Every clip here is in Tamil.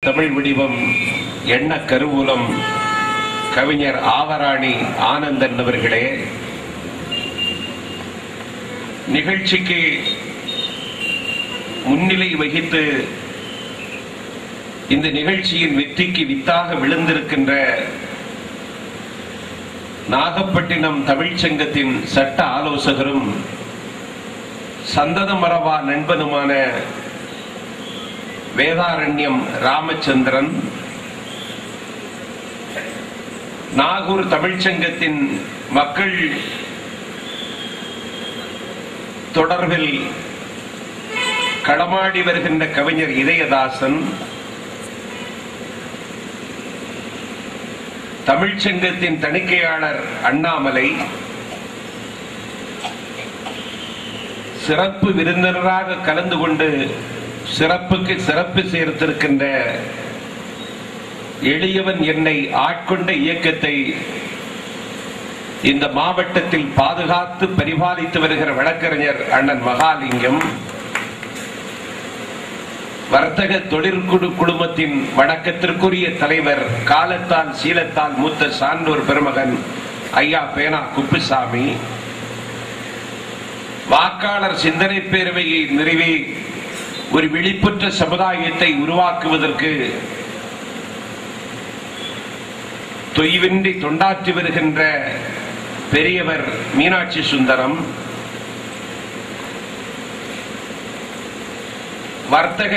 தமிழ் வடிவம் எண்ண கருவூலம் கவிஞர் ஆவராணி ஆனந்தன் அவர்களே, நிகழ்ச்சிக்கு முன்னிலை வகித்து இந்த நிகழ்ச்சியின் வெற்றிக்கு வித்தாக விழுந்திருக்கின்ற நாகப்பட்டினம் தமிழ்ச்சங்கத்தின் சட்ட ஆலோசகரும் சந்தத மரபா நண்பனுமான வேதாரண்யம் ராமச்சந்திரன், நாகூர் தமிழ்ச்சங்கத்தின் மக்கள் தொடர்பில் களமாடி வருகின்ற கவிஞர் இதயதாசன், தமிழ்ச்சங்கத்தின் தணிக்கையாளர் அண்ணாமலை, சிறப்பு விருந்தினராக கலந்து கொண்டு சிறப்புக்கு சிறப்பு சேர்த்திருக்கின்ற எளியவன் என்னை ஆட்கொண்ட இயக்கத்தை இந்த மாவட்டத்தில் பாதுகாத்து பரிபாலித்து வருகிற வழக்கறிஞர் அண்ணன் மகாலிங்கம், வர்த்தக தொழிற்குழு குழுமத்தின் வணக்கத்திற்குரிய தலைவர், காலத்தால் சீலத்தால் மூத்த சான்றோர் பெருமகன் ஐயா பேனா குப்புசாமி, வாக்காளர் சிந்தனை பேரவையை நிறுவி ஒரு விழிப்புற்ற சமுதாயத்தை உருவாக்குவதற்கு தொய்வின்றி தொண்டாற்றி வருகின்ற பெரியவர் மீனாட்சி சுந்தரம், வர்த்தக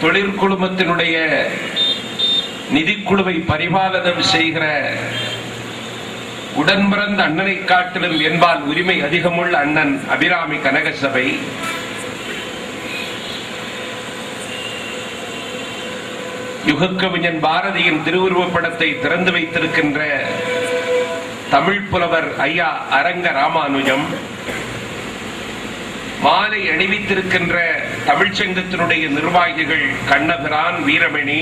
தொழிற்குழுமத்தினுடைய நிதிக்குழுவை பரிபாலனம் செய்கிற உடன்பிறந்த அண்ணனை காட்டிலும் என்பால் உரிமை அதிகமுள்ள அண்ணன் அபிராமி கனகசபை, யுகக்கவிஞன் பாரதியின் திருவுருவப் படத்தை திறந்து வைத்திருக்கின்ற தமிழ் புலவர் ஐயா அரங்க ராமானுஜம், மாலை அணிவித்திருக்கின்ற தமிழ்ச்சங்கத்தினுடைய நிர்வாகிகள் கண்ணபிரான், வீரமணி,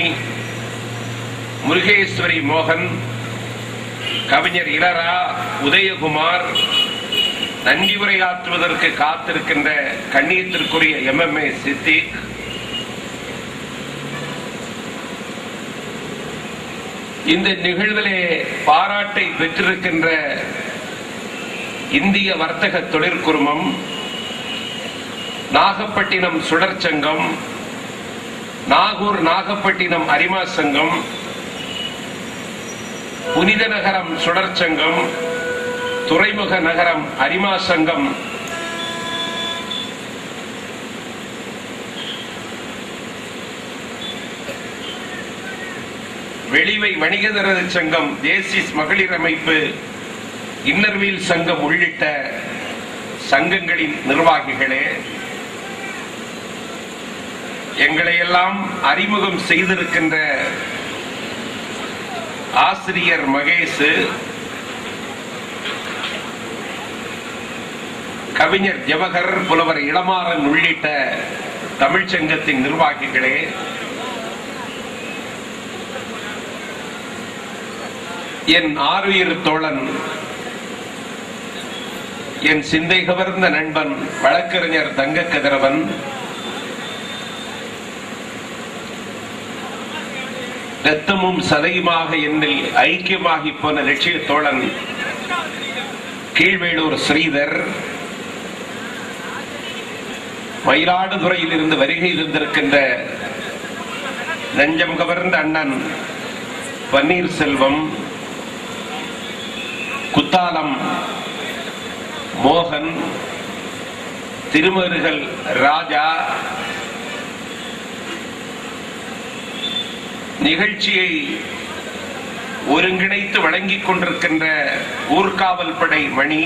முருகேஸ்வரி மோகன், கவிஞர் இளரா, உதயகுமார், நன்றி உரையாற்றுவதற்கு காத்திருக்கின்ற கண்ணியத்திற்குரிய MMA சித்திக், இந்த நிகழ்விலே பாராட்டை பெற்றிருக்கின்ற இந்திய வர்த்தக தொழிற்குழுமம், நாகப்பட்டினம் சுடற்சங்கம், நாகூர் நாகப்பட்டினம் அரிமா சங்கம், புனித நகரம் சுடற்சங்கம், துறைமுக நகரம் அரிமா சங்கம், வெளிவை வணிகதரது சங்கம், தேசிஸ் மகளிர் அமைப்பு, இன்னர்வீல் சங்கம் உள்ளிட்ட சங்கங்களின் நிர்வாகிகளே, எங்களை எல்லாம் அறிமுகம் செய்திருக்கின்ற ஆசிரியர் மகேஷ், கவிஞர் ஜவஹர், புலவர் இளமாறன் உள்ளிட்ட தமிழ்ச்சங்கத்தின் நிர்வாகிகளே, என் ஆருயிர் தோழன், என் சிந்தை கவர்ந்த நண்பன் வழக்கறிஞர் தங்க கதிரவன், ரத்தமும் சதையுமாக என்னில் ஐக்கியமாகி போன லட்சிய தோழன் கீழ்வேளூர் ஸ்ரீதர், மயிலாடுதுறையில் இருந்து வருகை இருந்திருக்கின்ற நெஞ்சம் கவர்ந்த அண்ணன் பன்னீர்செல்வம், குத்தாலம் மோகன், திருமருகல் ராஜா, நிகழ்ச்சியை ஒருங்கிணைத்து வழங்கிக் கொண்டிருக்கின்ற ஊர்காவல் படை மணி,